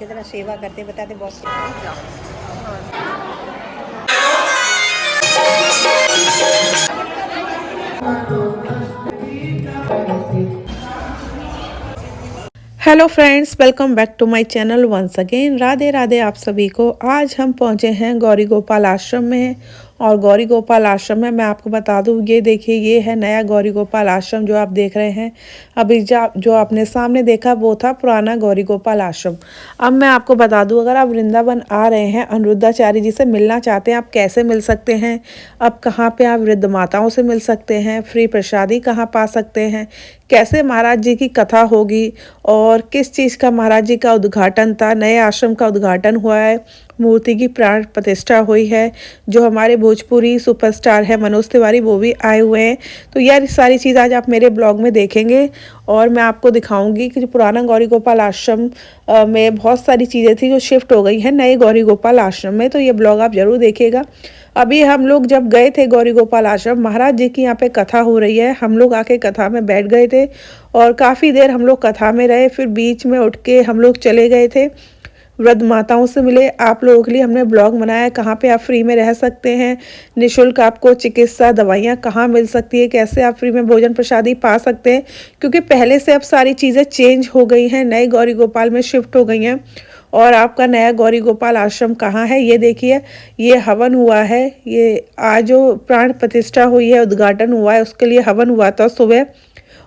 तरह सेवा करते हैं, बताते बहुत hello friends, welcome back to my channel once again. Radhe Radhe आप सभी को। आज हम पहुंचे हैं गौरी गोपाल आश्रम में। और गौरी गोपाल आश्रम में मैं आपको बता दूं, ये देखिए, ये है नया गौरी गोपाल आश्रम जो आप देख रहे हैं। अभी जो आपने सामने देखा वो था पुराना गौरी गोपाल आश्रम। अब मैं आपको बता दूं, अगर आप वृंदावन आ रहे हैं, अनिरुद्धाचार्य जी से मिलना चाहते हैं, आप कैसे मिल सकते हैं, अब कहाँ पे आप वृद्ध माताओं से मिल सकते हैं, फ्री प्रसादी कहाँ पा सकते हैं, कैसे महाराज जी की कथा होगी, और किस चीज़ का महाराज जी का उद्घाटन था, नए आश्रम का उद्घाटन हुआ है, मूर्ति की प्राण प्रतिष्ठा हुई है, जो हमारे भोजपुरी सुपरस्टार है मनोज तिवारी वो भी आए हुए हैं। तो यार सारी चीज़ आज आप मेरे ब्लॉग में देखेंगे और मैं आपको दिखाऊंगी कि जो पुराना गौरी गोपाल आश्रम में बहुत सारी चीज़ें थी जो शिफ्ट हो गई हैं नए गौरी गोपाल आश्रम में। तो ये ब्लॉग आप ज़रूर देखिएगा। अभी हम लोग जब गए थे गौरी गोपाल आश्रम, महाराज जी की यहाँ पे कथा हो रही है, हम लोग आके कथा में बैठ गए थे और काफ़ी देर हम लोग कथा में रहे। फिर बीच में उठ के हम लोग चले गए थे, वृद्ध माताओं से मिले। आप लोगों के लिए हमने ब्लॉग बनाया कहाँ पे आप फ्री में रह सकते हैं, निःशुल्क आपको चिकित्सा दवाइयाँ कहाँ मिल सकती है, कैसे आप फ्री में भोजन प्रसादी पा सकते हैं, क्योंकि पहले से अब सारी चीज़ें चेंज हो गई हैं, नए गौरी गोपाल में शिफ्ट हो गई हैं। और आपका नया गौरी गोपाल आश्रम कहाँ है ये देखिए, ये हवन हुआ है। ये आज जो प्राण प्रतिष्ठा हुई है, उद्घाटन हुआ है, उसके लिए हवन हुआ था सुबह।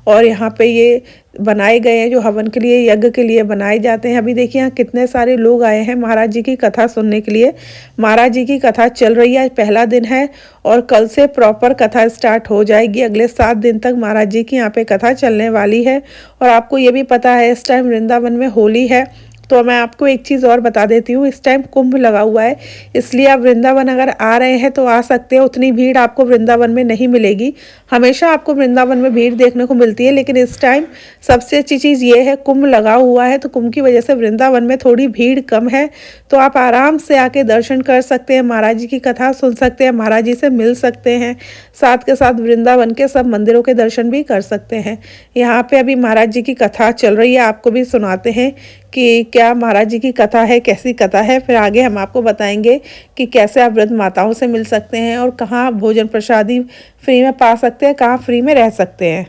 और यहाँ पे ये बनाए गए हैं जो हवन के लिए, यज्ञ के लिए बनाए जाते हैं। अभी देखिए यहाँ कितने सारे लोग आए हैं महाराज जी की कथा सुनने के लिए। महाराज जी की कथा चल रही है, आज पहला दिन है और कल से प्रॉपर कथा स्टार्ट हो जाएगी। अगले 7 दिन तक महाराज जी की यहाँ पे कथा चलने वाली है। और आपको ये भी पता है इस टाइम वृंदावन में होली है। तो मैं आपको एक चीज़ और बता देती हूँ, इस टाइम कुंभ लगा हुआ है, इसलिए आप वृंदावन अगर आ रहे हैं तो आ सकते हैं। उतनी भीड़ आपको वृंदावन में नहीं मिलेगी, हमेशा आपको वृंदावन में भीड़ देखने को मिलती है, लेकिन इस टाइम सबसे अच्छी चीज़ ये है कुंभ लगा हुआ है, तो कुंभ की वजह से वृंदावन में थोड़ी भीड़ कम है। तो आप आराम से आके दर्शन कर सकते हैं, महाराज जी की कथा सुन सकते हैं, महाराज जी से मिल सकते हैं, साथ के साथ वृंदावन के सब मंदिरों के दर्शन भी कर सकते हैं। यहाँ पे अभी महाराज जी की कथा चल रही है, आपको भी सुनाते हैं कि क्या महाराज जी की कथा है, कैसी कथा है। फिर आगे हम आपको बताएंगे कि कैसे आप वृद्ध माताओं से मिल सकते हैं और कहाँ भोजन प्रसादी फ्री में पा सकते हैं, कहाँ फ्री में रह सकते हैं।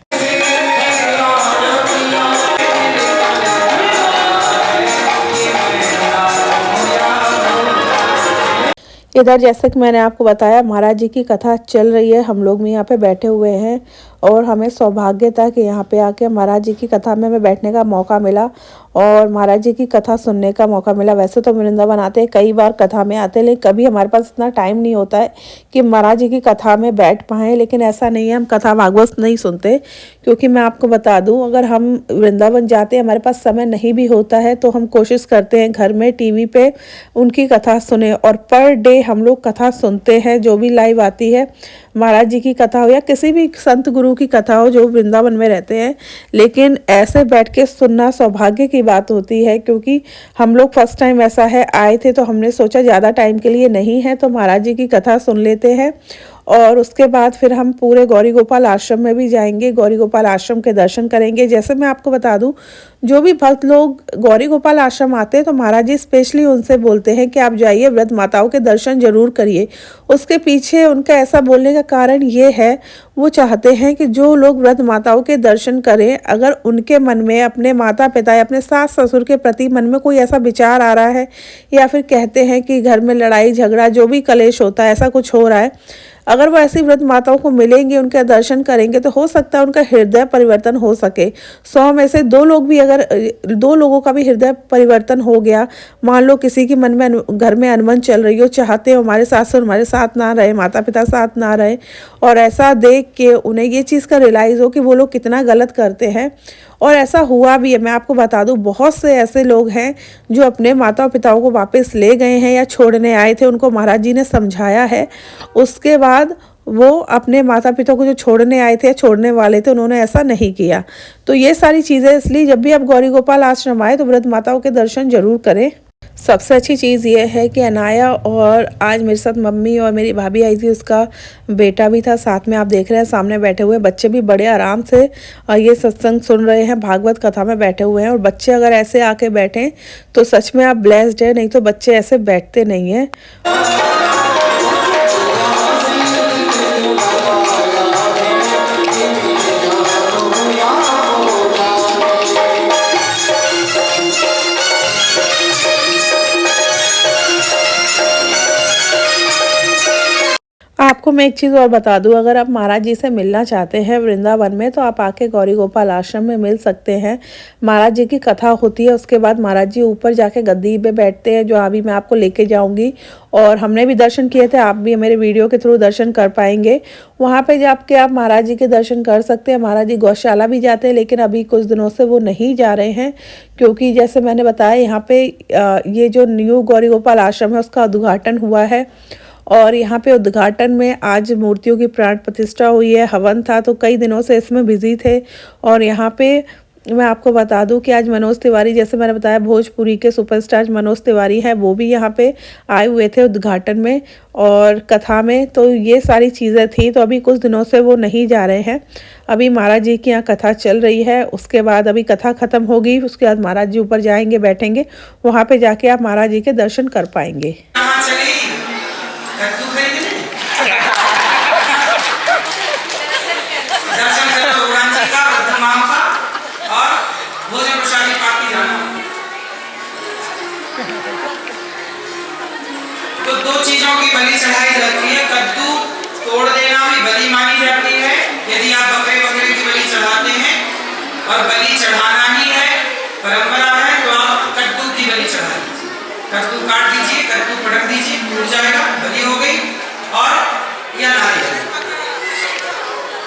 इधर जैसे कि मैंने आपको बताया महाराज जी की कथा चल रही है, हम लोग भी यहाँ पे बैठे हुए हैं और हमें सौभाग्य था कि यहाँ पे आके महाराज जी की कथा में हमें बैठने का मौका मिला और महाराज जी की कथा सुनने का मौका मिला। वैसे तो वृंदावन आते हैं, कई बार कथा में आते हैं, लेकिन कभी हमारे पास इतना टाइम नहीं होता है कि महाराज जी की कथा में बैठ पाएँ। लेकिन ऐसा नहीं है, हम कथा भागवत नहीं सुनते, क्योंकि मैं आपको बता दूँ, अगर हम वृंदावन जाते हैं, हमारे पास समय नहीं भी होता है, तो हम कोशिश करते हैं घर में टीवी पे उनकी कथा सुने। और पर डे हम लोग कथा सुनते हैं, जो भी लाइव आती है महाराज जी की कथा हो या किसी भी संत गुरु की कथा हो जो वृंदावन में रहते हैं। लेकिन ऐसे बैठ के सुनना सौभाग्य की बात होती है, क्योंकि हम लोग फर्स्ट टाइम ऐसा है आए थे, तो हमने सोचा ज़्यादा टाइम के लिए नहीं है तो महाराज जी की कथा सुन लेते हैं। और उसके बाद फिर हम पूरे गौरी गोपाल आश्रम में भी जाएंगे, गौरी गोपाल आश्रम के दर्शन करेंगे। जैसे मैं आपको बता दूं, जो भी भक्त लोग गौरी गोपाल आश्रम आते हैं तो महाराज जी स्पेशली उनसे बोलते हैं कि आप जाइए, वृद्ध माताओं के दर्शन जरूर करिए। उसके पीछे उनका ऐसा बोलने का कारण ये है, वो चाहते हैं कि जो लोग वृद्ध माताओं के दर्शन करें, अगर उनके मन में अपने माता पिता या अपने सास ससुर के प्रति मन में कोई ऐसा विचार आ रहा है, या फिर कहते हैं कि घर में लड़ाई झगड़ा जो भी कलेश होता है, ऐसा कुछ हो रहा है, अगर वो ऐसी वृद्ध माताओं को मिलेंगे, उनके दर्शन करेंगे, तो हो सकता है उनका हृदय परिवर्तन हो सके। 100 में से 2 लोग भी, अगर 2 लोगों का भी हृदय परिवर्तन हो गया, मान लो किसी के मन में घर में अनबन चल रही हो, चाहते हो हमारे सास हमारे साथ ना रहे, माता पिता साथ ना रहे, और ऐसा देख के उन्हें ये चीज़ का रियलाइज़ हो कि वो लोग कितना गलत करते हैं। और ऐसा हुआ भी है, मैं आपको बता दूं, बहुत से ऐसे लोग हैं जो अपने माता पिताओं को वापस ले गए हैं या छोड़ने आए थे, उनको महाराज जी ने समझाया है। उसके बाद वो अपने माता पिता को जो छोड़ने आए थे या छोड़ने वाले थे, उन्होंने ऐसा नहीं किया। तो ये सारी चीज़ें, इसलिए जब भी आप गौरी गोपाल आश्रम आए तो वृद्ध माताओं के दर्शन जरूर करें। सबसे अच्छी चीज़ ये है कि अनाया और आज मेरे साथ मम्मी और मेरी भाभी आई थी, उसका बेटा भी था साथ में। आप देख रहे हैं सामने बैठे हुए बच्चे भी बड़े आराम से ये सत्संग सुन रहे हैं, भागवत कथा में बैठे हुए हैं। और बच्चे अगर ऐसे आके बैठें तो सच में आप ब्लेस्ड है, नहीं तो बच्चे ऐसे बैठते नहीं हैं। आपको मैं एक चीज़ और बता दूं, अगर आप महाराज जी से मिलना चाहते हैं वृंदावन में तो आप आके गौरी गोपाल आश्रम में मिल सकते हैं। महाराज जी की कथा होती है, उसके बाद महाराज जी ऊपर जाके गद्दी पे बैठते हैं, जो अभी मैं आपको लेके जाऊंगी। और हमने भी दर्शन किए थे, आप भी मेरे वीडियो के थ्रू दर्शन कर पाएंगे। वहाँ पे जाके आप महाराज जी के दर्शन कर सकते हैं। महाराज जी गौशाला भी जाते हैं, लेकिन अभी कुछ दिनों से वो नहीं जा रहे हैं, क्योंकि जैसे मैंने बताया यहाँ पे ये जो न्यू गौरी गोपाल आश्रम है उसका उद्घाटन हुआ है। और यहाँ पे उद्घाटन में आज मूर्तियों की प्राण प्रतिष्ठा हुई है, हवन था, तो कई दिनों से इसमें बिजी थे। और यहाँ पे मैं आपको बता दूं कि आज मनोज तिवारी, जैसे मैंने बताया भोजपुरी के सुपरस्टार मनोज तिवारी हैं, वो भी यहाँ पे आए हुए थे उद्घाटन में और कथा में। तो ये सारी चीज़ें थी, तो अभी कुछ दिनों से वो नहीं जा रहे हैं। अभी महाराज जी की यहाँ कथा चल रही है, उसके बाद अभी कथा ख़त्म होगी, उसके बाद महाराज जी ऊपर जाएंगे, बैठेंगे, वहाँ पर जाके आप महाराज जी के दर्शन कर पाएंगे। कद्दू खरीदने दर्शन करो भगवान जी का, वर्धमान का, और भोजन प्रसादी पाके जाना। तो दो चीजों की बलि चढ़ाई जाती है। कद्दू तोड़ देना भी बलि मानी जाती है, यदि आप बकरे की बलि चढ़ाते हैं और बलि चढ़ाना ही है, परंपरा है, तो आप कद्दू की बलि चढ़ाइए। कद्दू काट दीजिए, कद्दू पटक दीजिए, टूट जाएगा, बलि हो गई। और यह नारियल,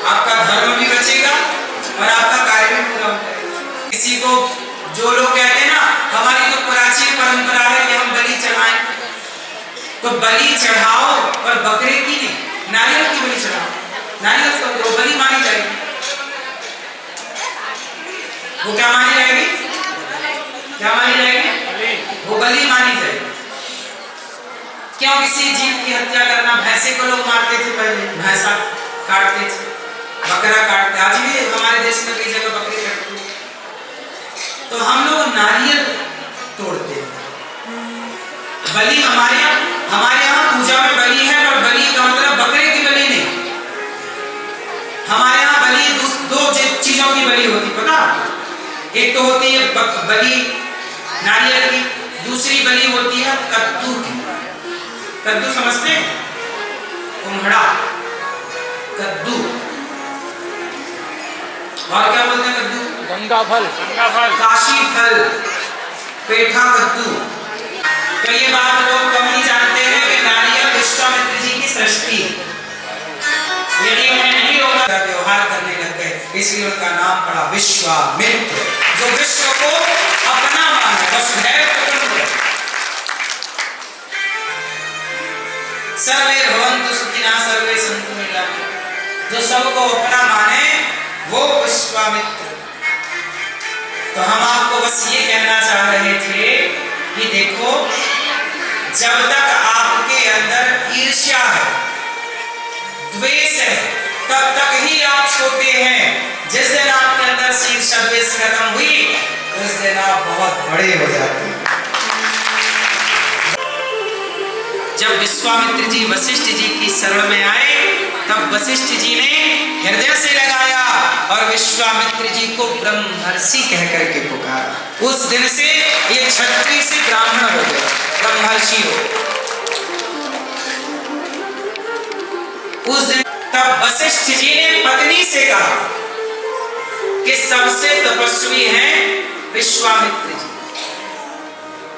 आपका धर्म भी बचेगा और आपका कार्य भी पूरा होगा। किसी को जो लोग कहते हैं ना, हमारी तो प्राचीन परंपरा है कि हम बलि चढ़ाएं, तो बलि चढ़ाओ और बकरे की नहीं, नारियल की बलि चढ़ाओ। नारियल तो बलि मानी जाएगी। वो क्या मानी जाएगी? क्या मानी जाएगी? वो बलि मानी जाएगी। क्यों? किसी जीव की हत्या करना, भैंसे को लोग मारते थे पहले, भैंसा काटते थे, बकरा काटते, आज भी हमारे देश में कई जगह बकरी काटते हैं। तो हम लोग नारियल तोड़ते हैं। बलि हमारे यहाँ पूजा में बलि है, और बलि का मतलब बकरे की बलि नहीं। हमारे यहाँ बलि दो चीजों की बलि होती, पता? एक तो होती है बलि नारियल की, दूसरी बलि होती है कद्दू की। कद्दू समझते हैं? कुम्हड़ा, कद्दू, और क्या बोलते हैं कद्दू? गंगा फल, काशी फल, पेठा कद्दू। तो ये बात लोग कम ही जानते हैं कि नारियल विश्वामित्र जी की सृष्टि है। यदि उन्हें नहीं होगा तो व्यवहार करने लग गए, इसलिए उनका नाम पड़ा विश्वामित्र, जो विश्व को अपना माने, वसुधैव कुटुंबकम्। सर्वे भवन्तु सुखिनः सर्वे सन्तु निरामयाः, जो सबको अपना माने वो विश्वामित्र। तो हम आपको बस ये कहना चाह रहे थे कि देखो, जब तक आपके अंदर ईर्ष्या है, द्वेष है, तब तक ही आप छोटे हैं। जिस दिन आपके अंदर ईर्ष्या द्वेष खत्म हुई, उस दिन आप बहुत बड़े हो जाते हैं। जब विश्वामित्र जी वशिष्ठ जी की शरण में आए, तब वशिष्ठ जी ने हृदय से लगाया और विश्वामित्र जी को ब्रह्मर्षि कह करके पुकारा। उस दिन से ये क्षत्रिय से ब्राह्मण हो गए, ब्रह्मर्षि हो। उस दिन तब वशिष्ठ जी ने पत्नी से कहा कि सबसे तपस्वी हैं विश्वामित्र जी।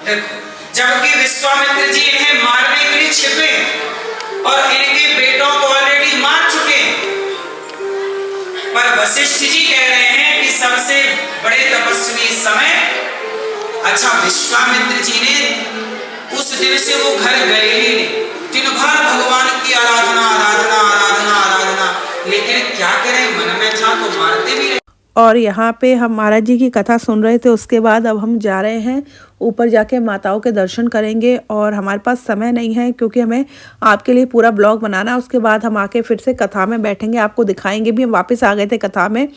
देखो, जबकि विश्वामित्र जी इन्हें मारने के लिए छिपे और इनके बेटों को ऑलरेडी मार चुके, पर वशिष्ठ जी कह रहे हैं कि सबसे बड़े तपस्वी इस समय। अच्छा, विश्वामित्र जी ने उस दिन से वो घर गए ही नहीं, दिन भर भगवान की आराधना आराधना आराधना आराधना, लेकिन क्या करें, मन में था तो मारते भी रहे। और यहाँ पे हम महाराज जी की कथा सुन रहे थे, उसके बाद अब हम जा रहे हैं ऊपर जाके माताओं के दर्शन करेंगे। और हमारे पास समय नहीं है क्योंकि हमें आपके लिए पूरा ब्लॉग बनाना है। उसके बाद हम आके फिर से कथा में बैठेंगे, आपको दिखाएंगे भी। हम वापस आ गए थे कथा में,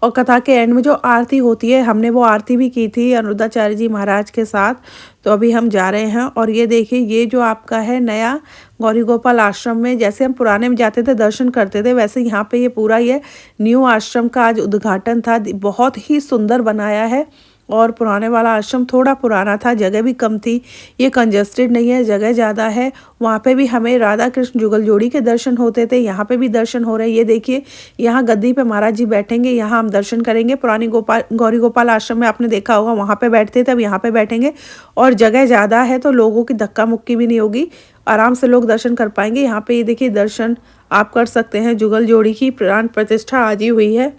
और कथा के एंड में जो आरती होती है, हमने वो आरती भी की थी अनिरुद्धाचार्य जी महाराज के साथ। तो अभी हम जा रहे हैं। और ये देखिए, ये जो आपका है नया गौरी गोपाल आश्रम में, जैसे हम पुराने में जाते थे दर्शन करते थे, वैसे यहाँ पे ये पूरा ये न्यू आश्रम का आज उद्घाटन था। बहुत ही सुंदर बनाया है। और पुराने वाला आश्रम थोड़ा पुराना था, जगह भी कम थी। ये कंजस्टेड नहीं है, जगह ज़्यादा है। वहाँ पे भी हमें राधा कृष्ण जुगल जोड़ी के दर्शन होते थे, यहाँ पे भी दर्शन हो रहे हैं। ये देखिए, यहाँ गद्दी पे महाराज जी बैठेंगे, यहाँ हम दर्शन करेंगे। पुरानी गौरी गोपाल आश्रम में आपने देखा होगा, वहाँ पे बैठते थे, अब यहाँ पे बैठेंगे। और जगह ज़्यादा है तो लोगों की धक्का मुक्की भी नहीं होगी, आराम से लोग दर्शन कर पाएंगे। यहाँ पे ये देखिए, दर्शन आप कर सकते हैं। जुगल जोड़ी की प्राण प्रतिष्ठा आज ही हुई है।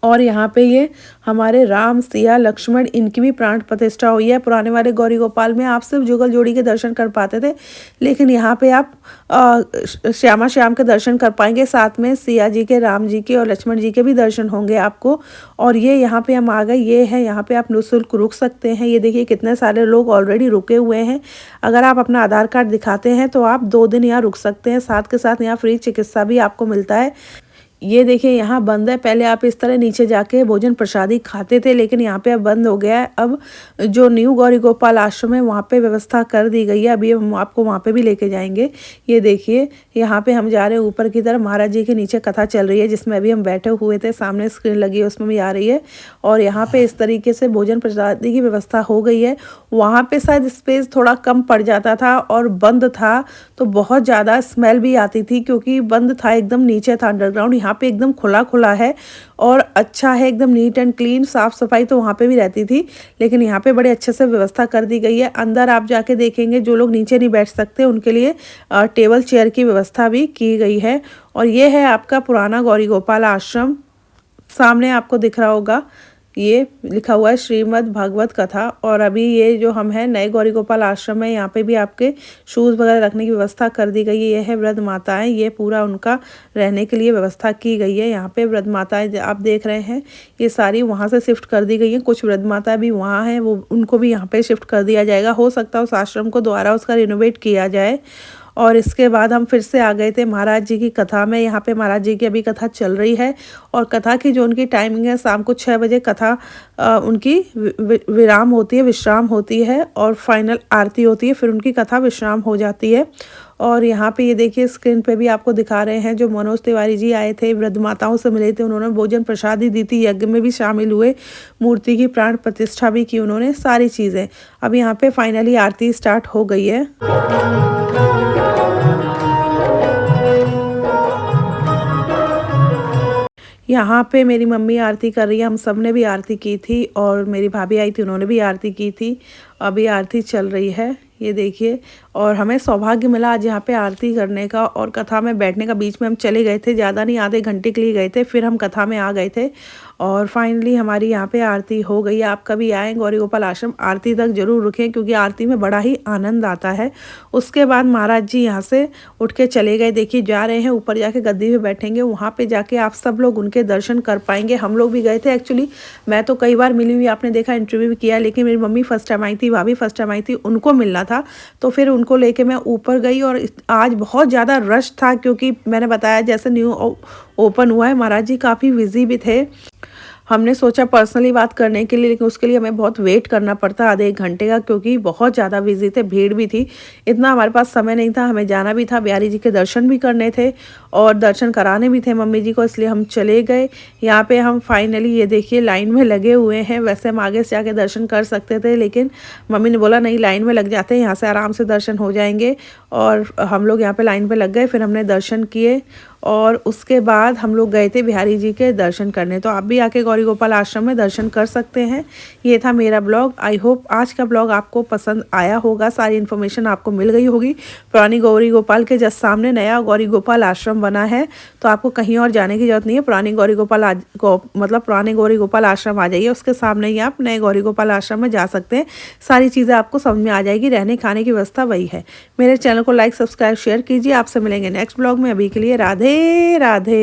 और यहाँ पे ये हमारे राम, सिया, लक्ष्मण, इनकी भी प्राण प्रतिष्ठा हुई है। पुराने वाले गौरी गोपाल में आप सिर्फ जुगल जोड़ी के दर्शन कर पाते थे, लेकिन यहाँ पे आप श्यामा श्याम के दर्शन कर पाएंगे। साथ में सिया जी के, राम जी के और लक्ष्मण जी के भी दर्शन होंगे आपको। और ये यहाँ पे हम आ गए, ये है यहाँ पे आप निःशुल्क रुक सकते हैं। ये देखिए, कितने सारे लोग ऑलरेडी रुके हुए हैं। अगर आप अपना आधार कार्ड दिखाते हैं तो आप 2 दिन यहाँ रुक सकते हैं। साथ के साथ यहाँ फ्री चिकित्सा भी आपको मिलता है। ये देखिए, यहाँ बंद है। पहले आप इस तरह नीचे जाके भोजन प्रसादी खाते थे, लेकिन यहाँ पे अब बंद हो गया है। अब जो न्यू गौरी गोपाल आश्रम है, वहाँ पे व्यवस्था कर दी गई है। अभी हम आपको वहाँ पे भी लेके जाएंगे। ये देखिए, यहाँ पे हम जा रहे हैं ऊपर की तरफ। महाराज जी के नीचे कथा चल रही है, जिसमें अभी हम बैठे हुए थे। सामने स्क्रीन लगी है, उसमें भी आ रही है। और यहाँ पे इस तरीके से भोजन प्रसादी की व्यवस्था हो गई है। वहाँ पे शायद स्पेस थोड़ा कम पड़ जाता था और बंद था, तो बहुत ज़्यादा स्मेल भी आती थी, क्योंकि बंद था, एकदम नीचे था अंडरग्राउंड। यहाँ पे एकदम खुला खुला है और अच्छा है, एकदम नीट एंड क्लीन। साफ सफाई तो वहाँ पे भी रहती थी, लेकिन यहाँ पे बड़े अच्छे से व्यवस्था कर दी गई है। अंदर आप जाके देखेंगे, जो लोग नीचे नहीं बैठ सकते उनके लिए टेबल चेयर की व्यवस्था भी की गई है। और ये है आपका पुराना गौरी गोपाल आश्रम। सामने आपको दिख रहा होगा, ये लिखा हुआ है श्रीमद् भागवत कथा। और अभी ये जो हम हैं नए गौरी गोपाल आश्रम में, यहाँ पे भी आपके शूज़ वगैरह रखने की व्यवस्था कर दी गई है। ये है वृद्ध माताएं, ये पूरा उनका रहने के लिए व्यवस्था की गई है। यहाँ पे वृद्ध माताएं आप देख रहे हैं, ये सारी वहाँ से शिफ्ट कर दी गई हैं। कुछ वृद्ध माता भी वहाँ हैं, वो उनको भी यहाँ पे शिफ्ट कर दिया जाएगा। हो सकता है उस आश्रम को दोबारा उसका रिनोवेट किया जाए। और इसके बाद हम फिर से आ गए थे महाराज जी की कथा में। यहाँ पे महाराज जी की अभी कथा चल रही है, और कथा की जो उनकी टाइमिंग है, शाम को 6 बजे कथा उनकी विराम होती है, विश्राम होती है, और फाइनल आरती होती है, फिर उनकी कथा विश्राम हो जाती है। और यहाँ पे ये देखिए, स्क्रीन पे भी आपको दिखा रहे हैं, जो मनोज तिवारी जी आए थे, वृद्ध माताओं से मिले थे, उन्होंने भोजन प्रसादी दी थी, यज्ञ में भी शामिल हुए, मूर्ति की प्राण प्रतिष्ठा भी की उन्होंने, सारी चीज़ें। अब यहाँ पे फाइनली आरती स्टार्ट हो गई है। यहाँ पे मेरी मम्मी आरती कर रही है, हम सब ने भी आरती की थी, और मेरी भाभी आई थी, उन्होंने भी आरती की थी। अभी आरती चल रही है, ये देखिए। और हमें सौभाग्य मिला आज यहाँ पे आरती करने का और कथा में बैठने का। बीच में हम चले गए थे, ज़्यादा नहीं, आधे घंटे के लिए गए थे, फिर हम कथा में आ गए थे। और फाइनली हमारी यहाँ पे आरती हो गई है। आप कभी आएँ गौरी गोपाल आश्रम, आरती तक जरूर रुकें, क्योंकि आरती में बड़ा ही आनंद आता है। उसके बाद महाराज जी यहाँ से उठ के चले गए। देखिए, जा रहे हैं ऊपर, जाके गद्दी पे बैठेंगे, वहाँ पे जाके आप सब लोग उनके दर्शन कर पाएंगे। हम लोग भी गए थे एक्चुअली, मैं तो कई बार मिली हुई, आपने देखा, इंटरव्यू भी किया, लेकिन मेरी मम्मी फर्स्ट टाइम आई थी, भाभी फर्स्ट टाइम आई थी, उनको मिलना था, तो फिर उनको लेके मैं ऊपर गई। और आज बहुत ज़्यादा रश था, क्योंकि मैंने बताया जैसे न्यू ओपन हुआ है। महाराज जी काफ़ी बिजी भी थे। हमने सोचा पर्सनली बात करने के लिए, लेकिन उसके लिए हमें बहुत वेट करना पड़ता, आधे 1 घंटे का, क्योंकि बहुत ज़्यादा बिजी थे, भीड़ भी थी। इतना हमारे पास समय नहीं था, हमें जाना भी था, बिहारी जी के दर्शन भी करने थे और दर्शन कराने भी थे मम्मी जी को, इसलिए हम चले गए। यहाँ पे हम फाइनली, ये देखिए, लाइन में लगे हुए हैं। वैसे हम आगे से आके दर्शन कर सकते थे, लेकिन मम्मी ने बोला नहीं, लाइन में लग जाते हैं, यहाँ से आराम से दर्शन हो जाएंगे। और हम लोग यहाँ पे लाइन पे लग गए, फिर हमने दर्शन किए, और उसके बाद हम लोग गए थे बिहारी जी के दर्शन करने। तो आप भी आके गौरी गोपाल आश्रम में दर्शन कर सकते हैं। ये था मेरा ब्लॉग। आई होप आज का ब्लॉग आपको पसंद आया होगा, सारी इन्फॉर्मेशन आपको मिल गई होगी। पुरानी गौरी गोपाल के जस्ट सामने नया गौरी गोपाल आश्रम बना है, तो आपको कहीं और जाने की जरूरत नहीं है। पुरानी गौरी गोपाल मतलब पुराने गौरी गोपाल आश्रम आ जाइए, उसके सामने ही आप नए गौरी गोपाल आश्रम में जा सकते हैं। सारी चीज़ें आपको समझ में आ जाएगी, रहने खाने की व्यवस्था वही है। मेरे चैनल को लाइक, सब्सक्राइब, शेयर कीजिए। आपसे मिलेंगे नेक्स्ट ब्लॉग में। अभी के लिए राधे राधे।